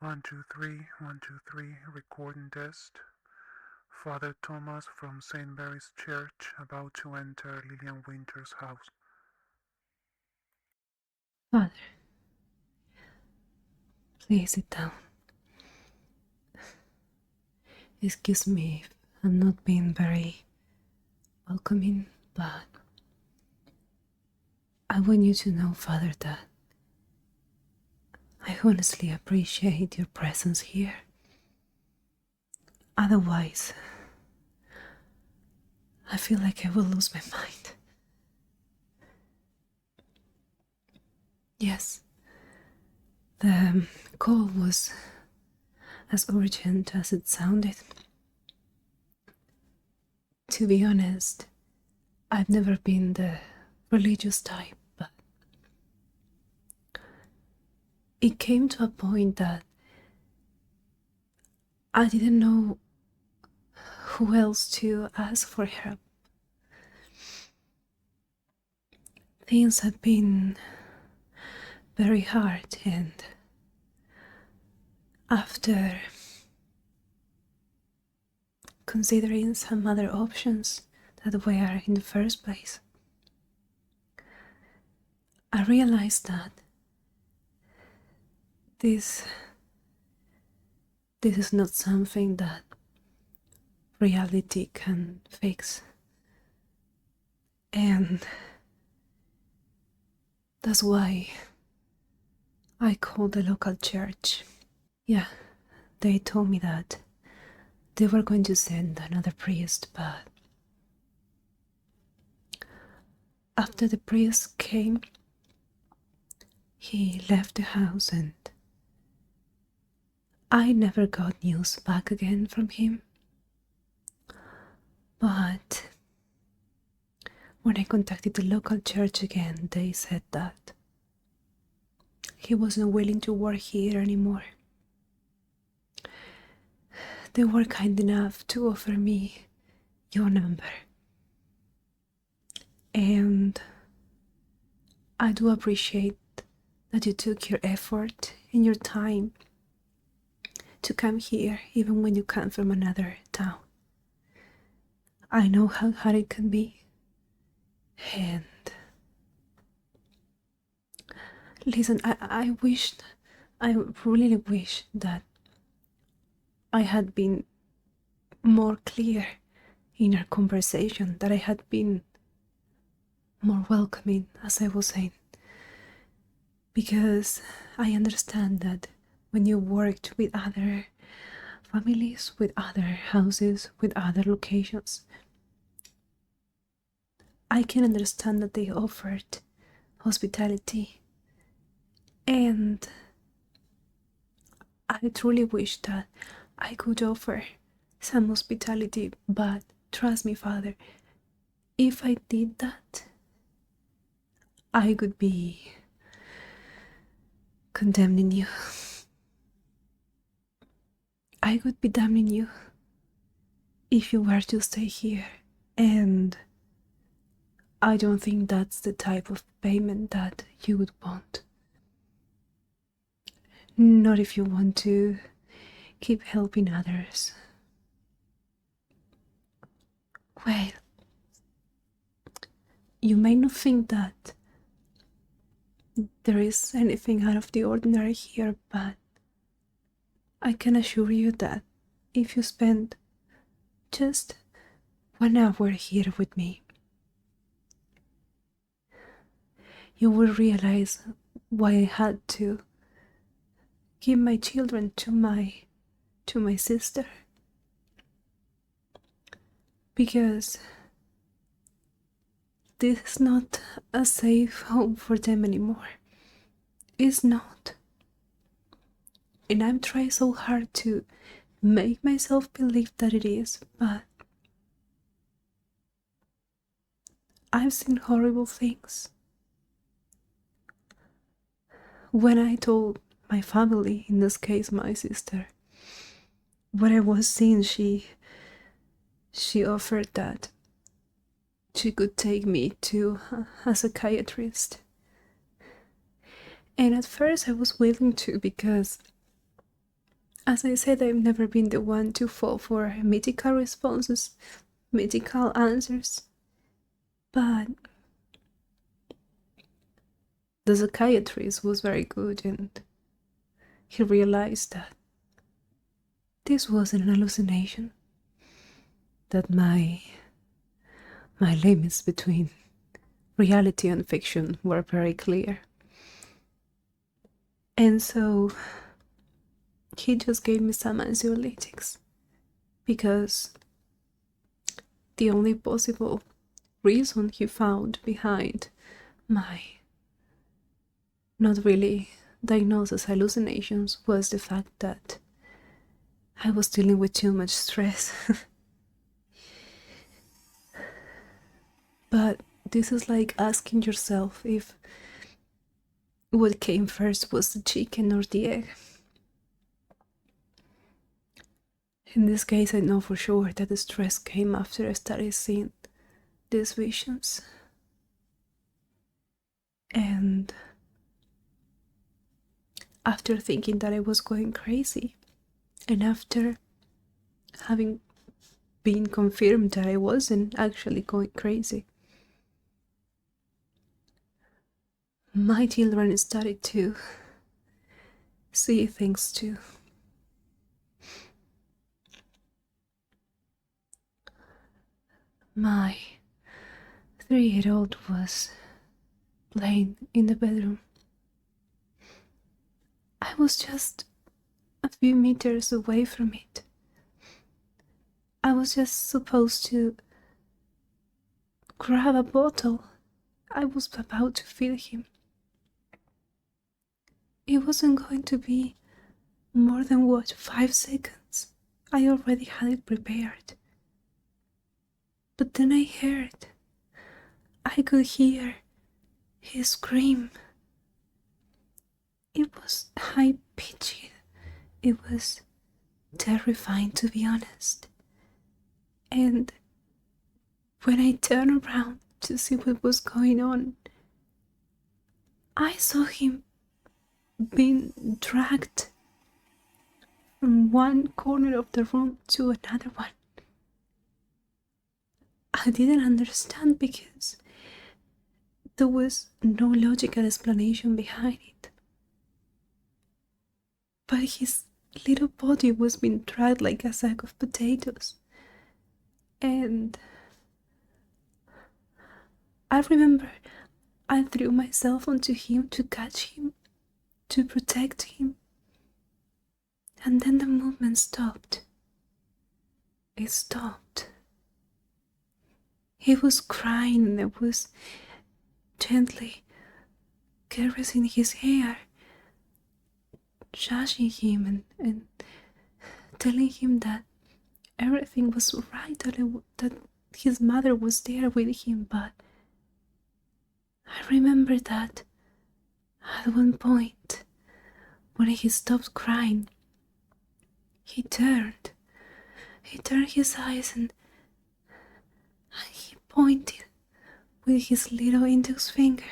1 2 3, recording test. Father Thomas from St. Mary's Church about to enter Lillian Winter's house. Father, please sit down. Excuse me if I'm not being very welcoming, but I want you to know, Father, that I honestly appreciate your presence here. Otherwise, I feel like I will lose my mind. Yes, the call was as urgent as it sounded. To be honest, I've never been the religious type, but it came to a point that I didn't know who else to ask for help. Things have been very hard, and after considering some other options that were in the first place, I realized that this is not something that reality can fix. And that's why I called the local church. Yeah, they told me that they were going to send another priest, but after the priest came, he left the house and I never got news back again from him. But when I contacted the local church again, they said that he wasn't willing to work here anymore. They were kind enough to offer me your number. And I do appreciate that you took your effort and your time to come here even when you come from another town. I know how hard it can be. And listen, I really wish that I had been more clear in our conversation, that I had been more welcoming, as I was saying. Because I understand that when you worked with other families, with other houses, with other locations, I can understand that they offered hospitality. And I truly wish that I could offer some hospitality, but trust me, Father, if I did that, I would be condemning you. I would be damning you if you were to stay here, and I don't think that's the type of payment that you would want. Not if you want to keep helping others. Well, you may not think that there is anything out of the ordinary here, but I can assure you that if you spend just 1 hour here with me, you will realize why I had to give my children to my sister. Because this is not a safe home for them anymore. It's not. And I'm trying so hard to make myself believe that it is, but I've seen horrible things. When I told my family, in this case my sister, what I was seeing, she offered that she could take me to a psychiatrist. And at first I was willing to, because As I said, I've never been the one to fall for mythical responses, mythical answers, but the psychiatrist was very good, and he realized that this wasn't an hallucination, that my limits between reality and fiction were very clear. And so he just gave me some anxiolytics, because the only possible reason he found behind my not really diagnosed as hallucinations was the fact that I was dealing with too much stress. But this is like asking yourself if what came first was the chicken or the egg. In this case, I know for sure that the stress came after I started seeing these visions. And after thinking that I was going crazy, and after having been confirmed that I wasn't actually going crazy, my children started to see things too. My 3-year-old was playing in the bedroom. I was just a few meters away from it. I was just supposed to grab a bottle. I was about to feed him. It wasn't going to be more than 5 seconds. I already had it prepared. But then I could hear his scream. It was high pitched. It was terrifying, to be honest. And when I turned around to see what was going on, I saw him being dragged from one corner of the room to another one. I didn't understand because there was no logical explanation behind it. But his little body was being dragged like a sack of potatoes. And I remember I threw myself onto him to catch him, to protect him. And then the movement stopped. It stopped. He was crying, and I was gently caressing his hair, shushing him and telling him that everything was right, that his mother was there with him. But I remember that at one point, when he stopped crying, he turned his eyes and he pointed with his little index finger.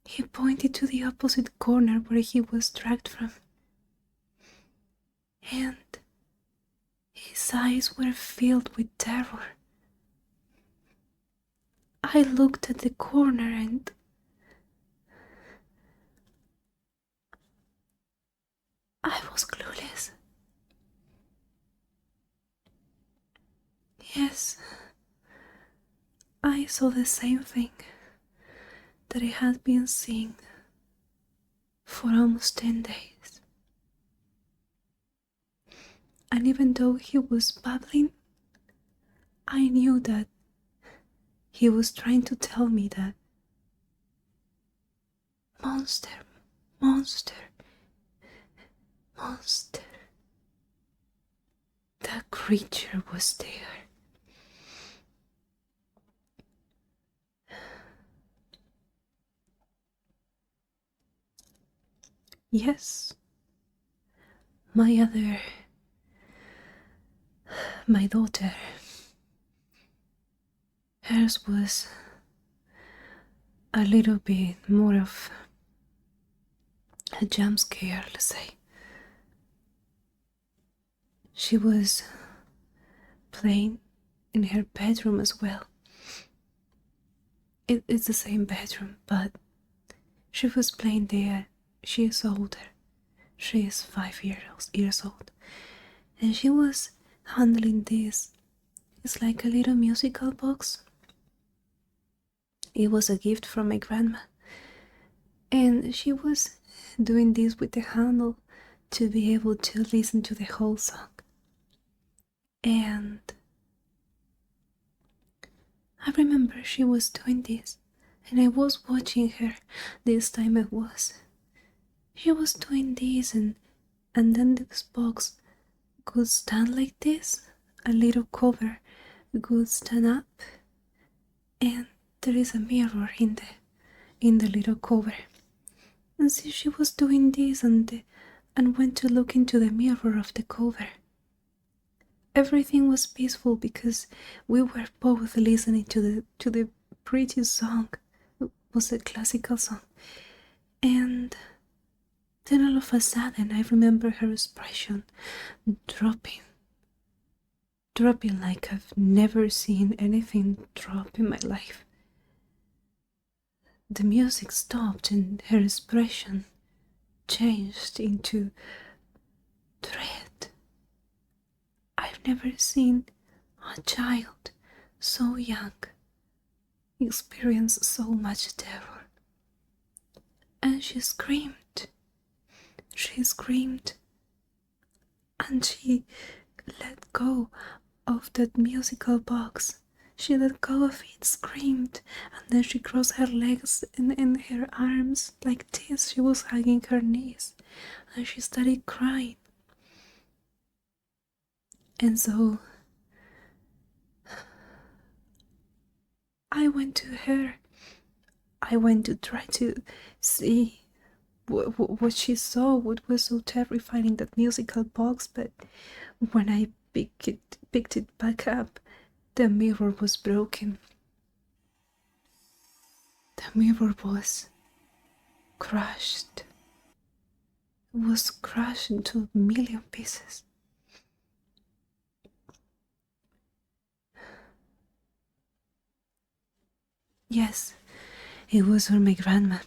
He pointed to the opposite corner where he was dragged from. And his eyes were filled with terror. I looked at the corner and I was clueless. Yes, I saw the same thing that I had been seeing for almost 10 days. And even though he was babbling, I knew that he was trying to tell me that monster, monster, monster. That creature was there. Yes, my daughter, hers was a little bit more of a jump scare, let's say. she was playing in her bedroom as well. It's the same bedroom, but she was playing there. She is older. She is 5 years old. And she was handling this. It's like a little musical box. It was a gift from my grandma. And she was doing this with the handle to be able to listen to the whole song. And I remember she was doing this, and I was watching her. This time she was doing this, and then this box could stand like this, a little cover could stand up, and there is a mirror in the little cover. And so she was doing this, and went to look into the mirror of the cover. Everything was peaceful because we were both listening to the pretty song. It was a classical song. And then all of a sudden I remember her expression dropping like I've never seen anything drop in my life. The music stopped and her expression changed into dread. I've never seen a child so young experience so much terror. And she screamed. She screamed. And she let go of that musical box. She let go of it, screamed, and then she crossed her legs and her arms like this. She was hugging her knees, and she started crying. And so I went to her. I went to try to see what she saw, what was so terrifying in that musical box, but when I picked it back up, the mirror was broken. The mirror was crushed. It was crushed into a million pieces. Yes, it was for my grandma.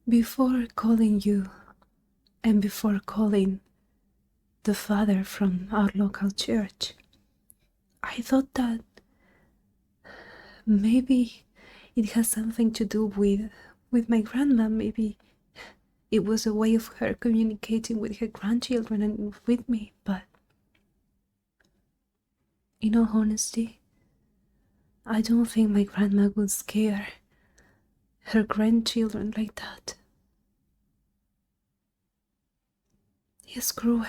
Before calling you and before calling the father from our local church, I thought that maybe it has something to do with my grandma. Maybe it was a way of her communicating with her grandchildren and with me, but in all honesty, I don't think my grandma would scare her grandchildren like that. It's cruel,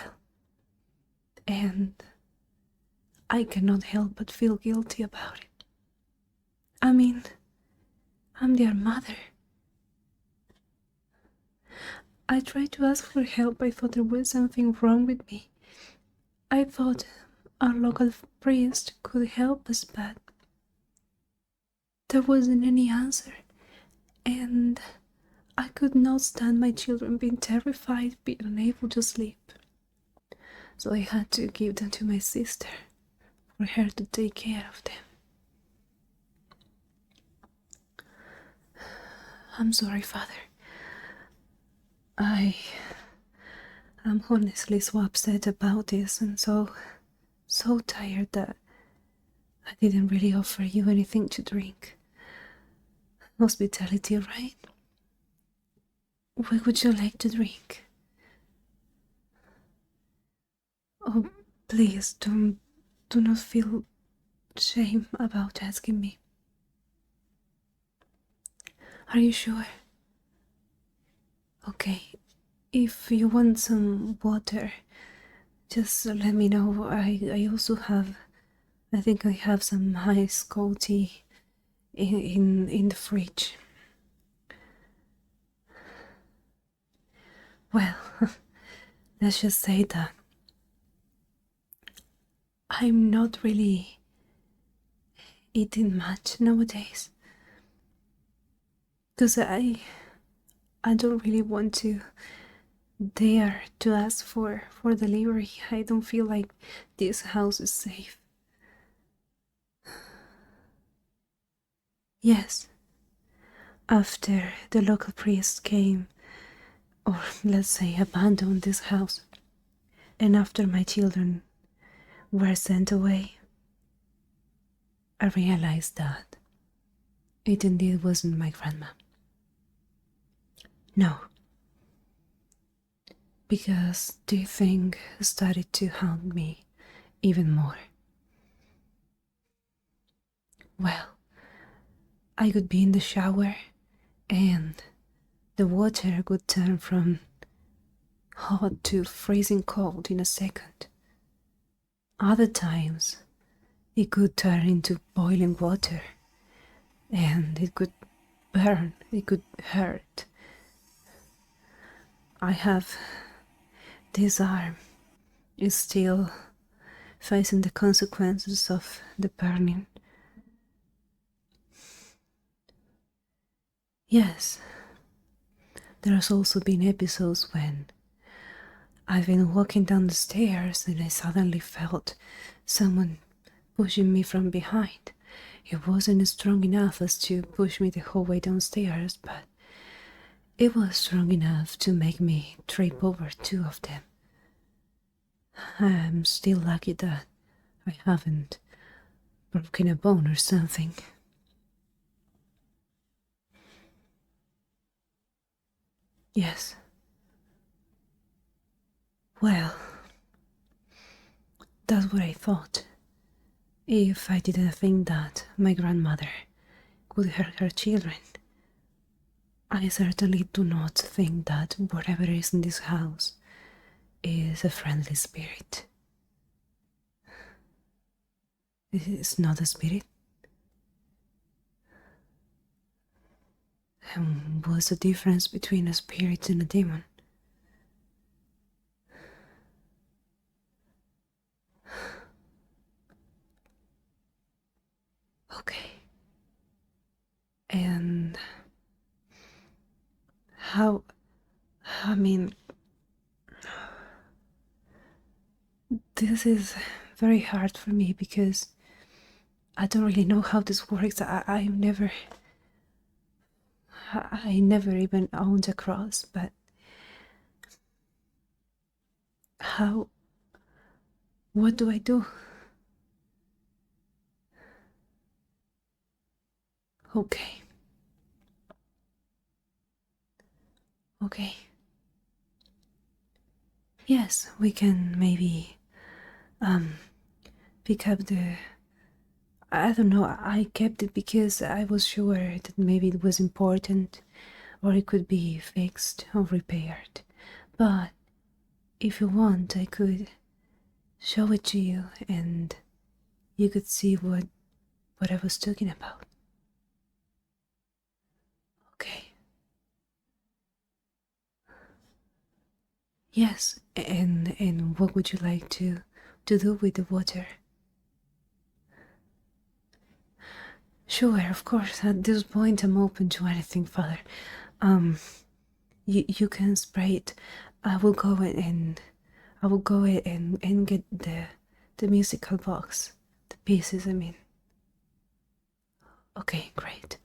and I cannot help but feel guilty about it. I mean, I'm their mother. I tried to ask for help. I thought there was something wrong with me. I thought our local priest could help us, but there wasn't any answer. And I could not stand my children being terrified, being unable to sleep. So I had to give them to my sister for her to take care of them. I'm sorry, Father. I'm honestly so upset about this and so tired that I didn't really offer you anything to drink. Hospitality, right? What would you like to drink? Oh, please do not feel shame about asking me. Are you sure? Okay, if you want some water, just let me know. I also have, I think I have some ice cold tea in the fridge. Well, let's just say that I'm not really eating much nowadays because I don't really want to there to ask for delivery. I don't feel like this house is safe. Yes, after the local priest came, or let's say abandoned this house, and after my children were sent away, I realized that it indeed wasn't my grandma. No, because the thing started to haunt me even more. Well, I could be in the shower and the water would turn from hot to freezing cold in a second. Other times, it could turn into boiling water and it could burn, it could hurt. I have this arm is still facing the consequences of the burning. Yes, there has also been episodes when I've been walking down the stairs and I suddenly felt someone pushing me from behind. It wasn't strong enough as to push me the whole way downstairs, but it was strong enough to make me trip over two of them. I'm still lucky that I haven't broken a bone or something. Yes. Well, that's what I thought. If I didn't think that my grandmother could hurt her children, I certainly do not think that whatever is in this house is a friendly spirit. It's not a spirit. And what's the difference between a spirit and a demon? Okay. And how, I mean, this is very hard for me because I don't really know how this works. I never even owned a cross, but how, what do I do? Okay. Okay. Yes, we can maybe pick up the, I don't know, I kept it because I was sure that maybe it was important or it could be fixed or repaired. But if you want, I could show it to you and you could see what I was talking about. Okay. Yes, and what would you like to do with the water? Sure, of course. At this point, I'm open to anything, Father. You can spray it. I will go and get the musical box, the pieces. I mean. Okay, great.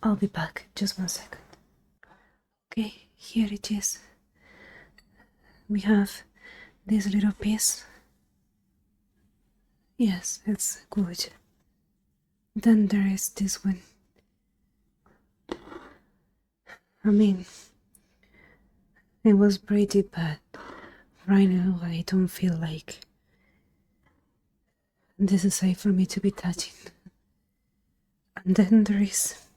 I'll be back. Just 1 second. Okay, here it is. We have this little piece. Yes, it's good. Then there is this one. I mean, it was pretty bad. Right now, I don't feel like this is safe for me to be touching. And then there is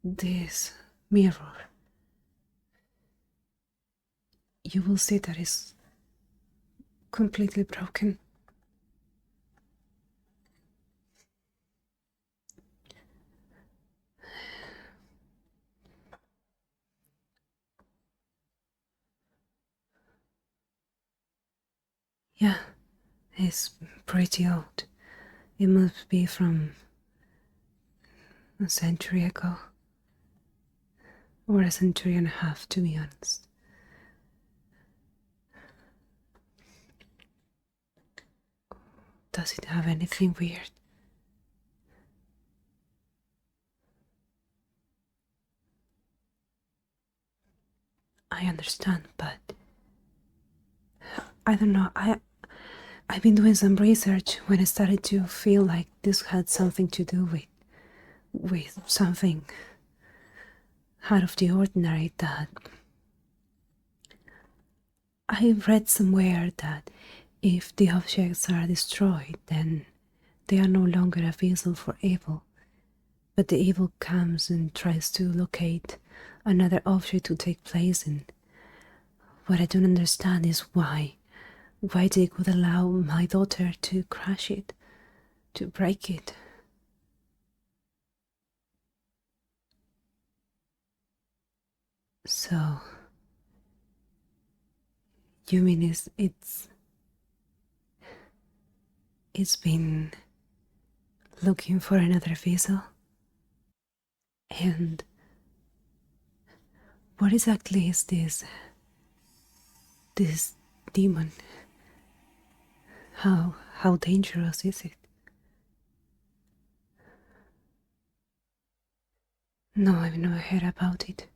this mirror. You will see that it's completely broken. Yeah, it's pretty old. It must be from a century ago. Or a century and a half, to be honest. Does it have anything weird? I understand, but I don't know. I've been doing some research when I started to feel like this had something to do with something out of the ordinary. That I read somewhere that if the objects are destroyed, then they are no longer a vessel for evil, but the evil comes and tries to locate another object to take place in. What I don't understand is why they could allow my daughter to crash it, to break it. So, you mean it's been looking for another vessel? And what exactly is this demon? How dangerous is it? No, I've never heard about it.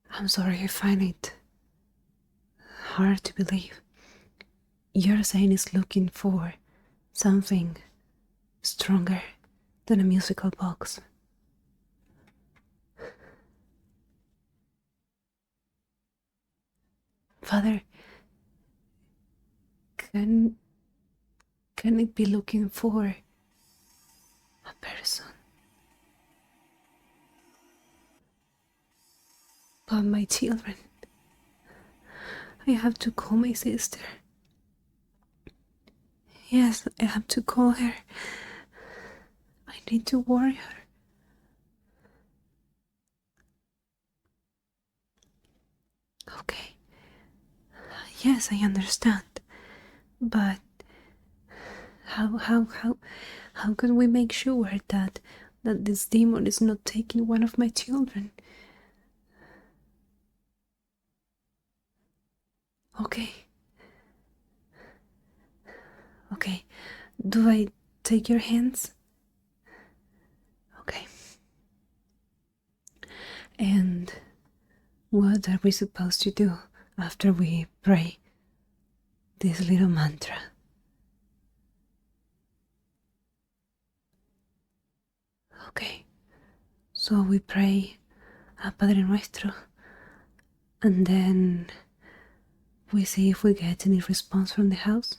I'm sorry, I find it hard to believe. You're saying it's looking for something stronger than a musical box. Father, can it be looking for a person? But my children, I have to call my sister. Yes, I have to call her. I need to warn her. Okay. Yes, I understand. But how can we make sure that this demon is not taking one of my children? Okay. Okay. Do I take your hands? Okay. And what are we supposed to do after we pray this little mantra? Okay. So we pray a Padre Nuestro, and then we see if we get any response from the house.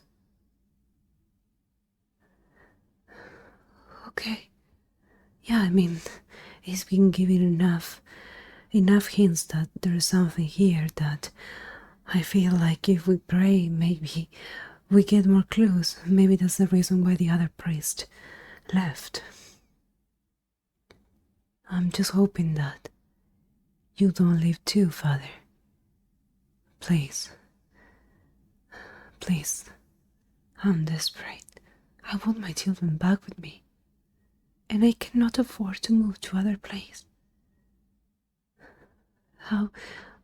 Okay. Yeah, I mean, it's been giving enough hints that there is something here, that I feel like if we pray, maybe we get more clues. Maybe that's the reason why the other priest left. I'm just hoping that you don't leave too, Father. Please. Please. I'm desperate. I want my children back with me, and I cannot afford to move to other place.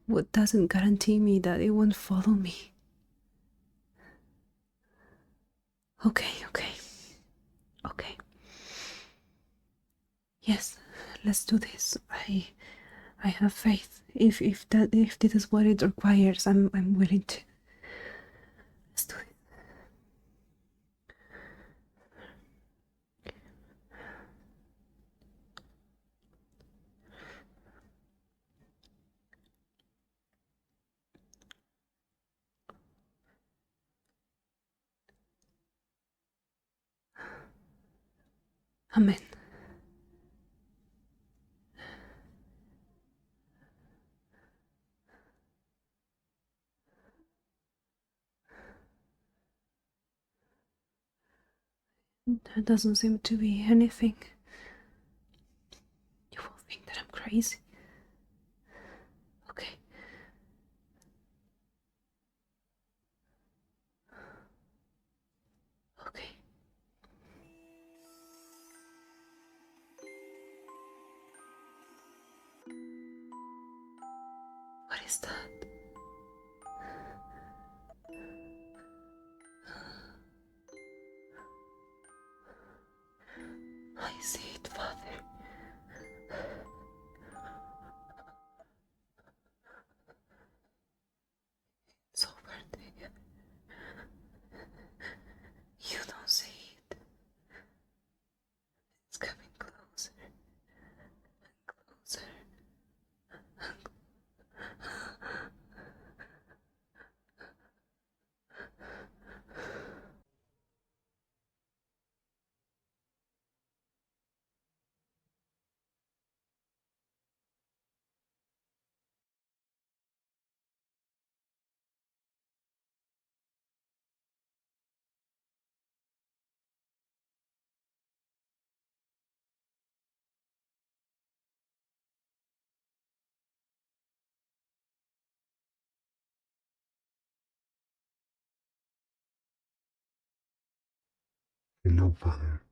What doesn't guarantee me that it won't follow me? Okay. Yes, let's do this. I have faith. If this is what it requires, I'm willing to. Let's do it. Amen. There doesn't seem to be anything. You will think that I'm crazy. Okay. Okay. What is that? see it, Father. It's over there. You don't see it. It's coming closer and closer. Hello, Father.